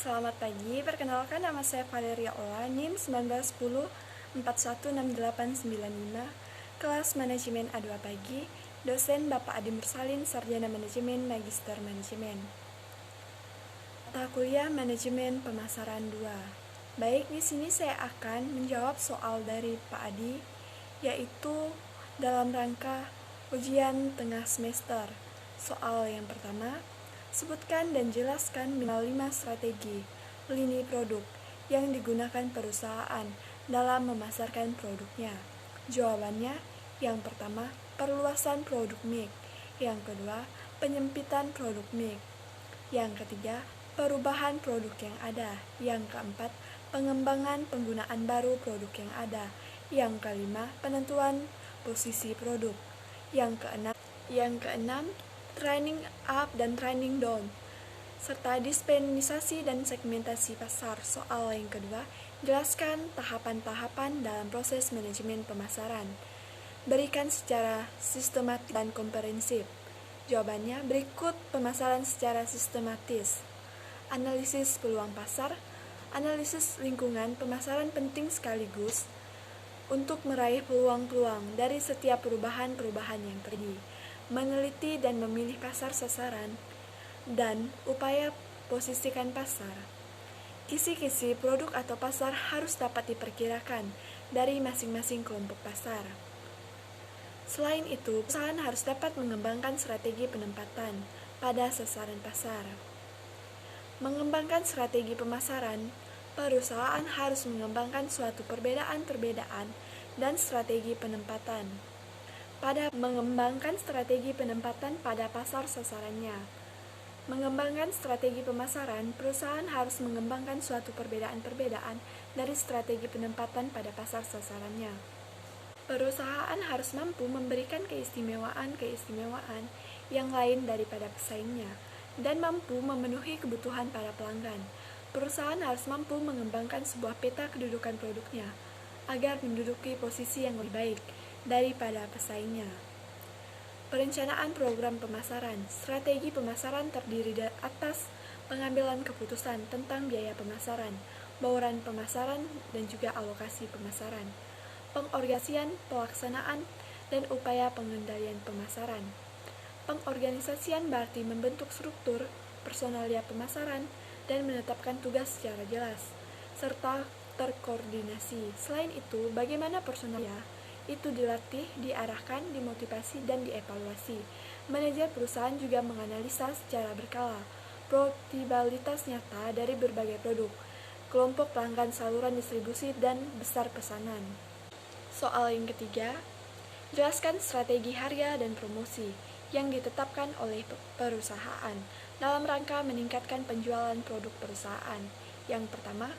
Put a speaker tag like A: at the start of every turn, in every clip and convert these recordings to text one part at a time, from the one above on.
A: Selamat pagi, perkenalkan nama saya Valeria Ola, NIM 1910 416895, kelas Manajemen A2 pagi, dosen Bapak Adi Mursalin, Sarjana Manajemen, Magister Manajemen. Mata kuliah Manajemen Pemasaran 2. Baik, di sini saya akan menjawab soal dari Pak Adi, yaitu dalam rangka ujian tengah semester. Soal yang pertama, sebutkan dan jelaskan minimal 5 strategi lini produk yang digunakan perusahaan dalam memasarkan produknya. Jawabannya, yang pertama, perluasan produk mix. Yang kedua, penyempitan produk mix. Yang ketiga, perubahan produk yang ada. Yang keempat, pengembangan penggunaan baru produk yang ada. Yang kelima, penentuan posisi produk. Yang keenam, training up dan training down, serta dispersasi dan segmentasi pasar. Soal yang kedua, jelaskan tahapan-tahapan dalam proses manajemen pemasaran. Berikan secara sistematis dan komprehensif. Jawabannya, berikut pemasaran secara sistematis. Analisis peluang pasar, analisis lingkungan pemasaran penting sekaligus untuk meraih peluang-peluang dari setiap perubahan-perubahan yang terjadi. Meneliti dan memilih pasar sasaran, dan upaya posisikan pasar. Kisi-kisi produk atau pasar harus dapat diperkirakan dari masing-masing kelompok pasar. Selain itu, perusahaan harus dapat mengembangkan strategi penempatan pada sasaran pasar. Mengembangkan strategi pemasaran, perusahaan harus mengembangkan suatu perbedaan-perbedaan dan strategi penempatan. Pada mengembangkan strategi penempatan pada pasar sasarannya. Mengembangkan strategi pemasaran, perusahaan harus mengembangkan suatu perbedaan-perbedaan dari strategi penempatan pada pasar sasarannya. Perusahaan harus mampu memberikan keistimewaan-keistimewaan yang lain daripada pesaingnya dan mampu memenuhi kebutuhan para pelanggan. Perusahaan harus mampu mengembangkan sebuah peta kedudukan produknya agar menduduki posisi yang lebih baik daripada pesaingnya. Perencanaan program pemasaran. Strategi pemasaran terdiri atas pengambilan keputusan tentang biaya pemasaran, bauran pemasaran, dan juga alokasi pemasaran. Pengorganisasian, pelaksanaan, dan upaya pengendalian pemasaran. Pengorganisasian berarti membentuk struktur, personalia pemasaran, dan menetapkan tugas secara jelas, serta terkoordinasi. Selain itu, bagaimana personalia itu dilatih, diarahkan, dimotivasi, dan dievaluasi. Manajer perusahaan juga menganalisa secara berkala profitabilitas nyata dari berbagai produk, kelompok pelanggan, saluran distribusi, dan besar pesanan. Soal yang ketiga, jelaskan strategi harga dan promosi yang ditetapkan oleh perusahaan dalam rangka meningkatkan penjualan produk perusahaan. Yang pertama,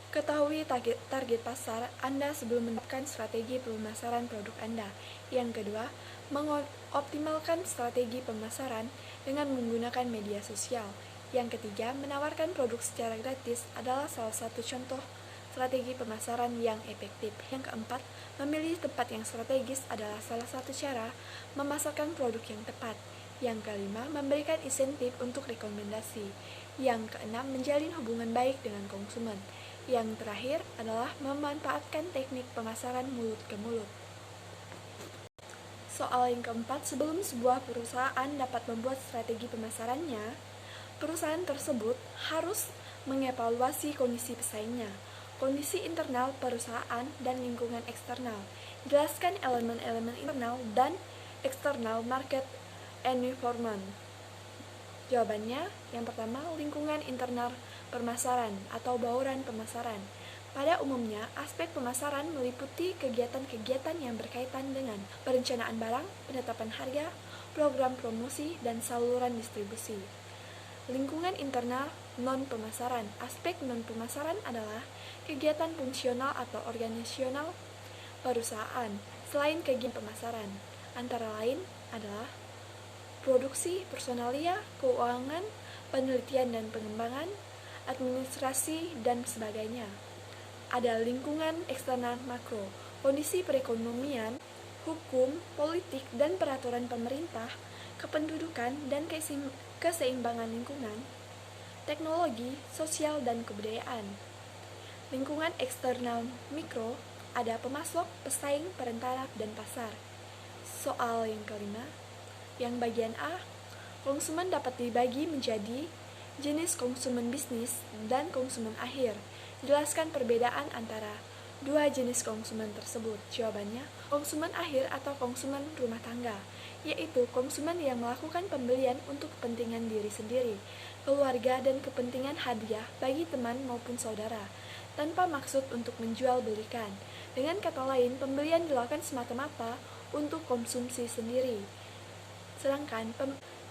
A: ketahui target pasar Anda sebelum menetapkan strategi pemasaran produk Anda. Yang kedua, mengoptimalkan strategi pemasaran dengan menggunakan media sosial. Yang ketiga, menawarkan produk secara gratis adalah salah satu contoh strategi pemasaran yang efektif. Yang keempat, memilih tempat yang strategis adalah salah satu cara memasarkan produk yang tepat. Yang kelima, memberikan insentif untuk rekomendasi. Yang keenam, menjalin hubungan baik dengan konsumen. Yang terakhir adalah memanfaatkan teknik pemasaran mulut ke mulut. Soal yang keempat, sebelum sebuah perusahaan dapat membuat strategi pemasarannya, perusahaan tersebut harus mengevaluasi kondisi pesaingnya, kondisi internal perusahaan, dan lingkungan eksternal. Jelaskan elemen-elemen internal dan eksternal market environment. Jawabannya, yang pertama, lingkungan internal pemasaran atau bauran pemasaran. Pada umumnya, aspek pemasaran meliputi kegiatan-kegiatan yang berkaitan dengan perencanaan barang, penetapan harga, program promosi, dan saluran distribusi. Lingkungan internal non-pemasaran. Aspek non-pemasaran adalah kegiatan fungsional atau organisasional perusahaan selain kegiatan pemasaran. Antara lain adalah produksi, personalia, keuangan, penelitian dan pengembangan, administrasi, dan sebagainya. Ada lingkungan eksternal makro, kondisi perekonomian, hukum, politik, dan peraturan pemerintah, kependudukan, dan keseimbangan lingkungan. teknologi, sosial, dan kebudayaan. Lingkungan eksternal mikro ada pemasok, pesaing, perantara, dan pasar. Soal yang kelima, yang bagian A, konsumen dapat dibagi menjadi jenis konsumen bisnis dan konsumen akhir. Jelaskan perbedaan antara dua jenis konsumen tersebut. Jawabannya, konsumen akhir atau konsumen rumah tangga, yaitu konsumen yang melakukan pembelian untuk kepentingan diri sendiri, keluarga, dan kepentingan hadiah bagi teman maupun saudara, tanpa maksud untuk menjual belikan. Dengan kata lain, pembelian dilakukan semata-mata untuk konsumsi sendiri. Sedangkan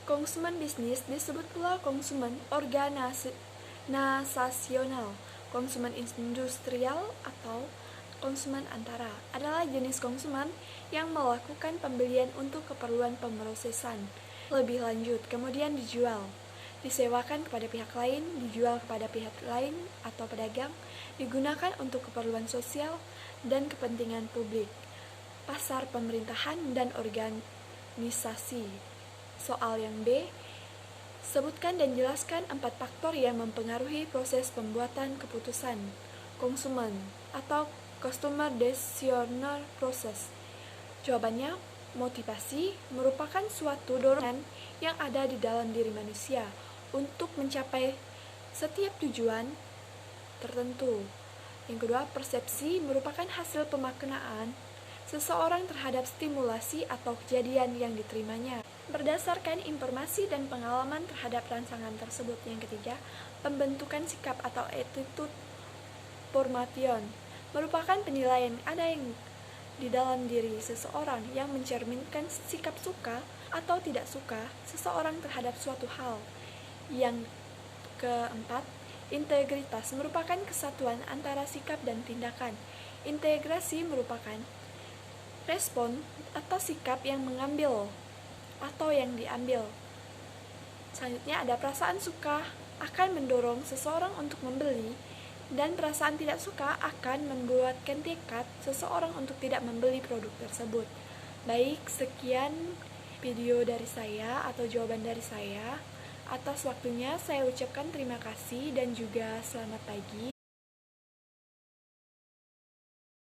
A: konsumen bisnis disebut pula konsumen organisasional. Konsumen industrial atau konsumen antara adalah jenis konsumen yang melakukan pembelian untuk keperluan pemrosesan lebih lanjut, kemudian dijual, disewakan kepada pihak lain, dijual kepada pihak lain atau pedagang, digunakan untuk keperluan sosial dan kepentingan publik, pasar pemerintahan dan organisasi. Soal yang B, sebutkan dan jelaskan 4 faktor yang mempengaruhi proses pembuatan keputusan konsumen atau customer decision process. Jawabannya, motivasi merupakan suatu dorongan yang ada di dalam diri manusia untuk mencapai setiap tujuan tertentu. Yang kedua, persepsi merupakan hasil pemaknaan seseorang terhadap stimulasi atau kejadian yang diterimanya berdasarkan informasi dan pengalaman terhadap rangsangan tersebut. Yang ketiga, pembentukan sikap atau attitude formation merupakan penilaian ada yang di dalam diri seseorang yang mencerminkan sikap suka atau tidak suka seseorang terhadap suatu hal. Yang keempat, integritas merupakan kesatuan antara sikap dan tindakan. Integrasi merupakan respon atau sikap yang mengambil atau yang diambil. Selanjutnya ada perasaan suka akan mendorong seseorang untuk membeli, dan perasaan tidak suka akan membuatkan tekad seseorang untuk tidak membeli produk tersebut. Baik, sekian video dari saya atau jawaban dari saya. Atas waktunya saya ucapkan terima kasih dan juga selamat pagi.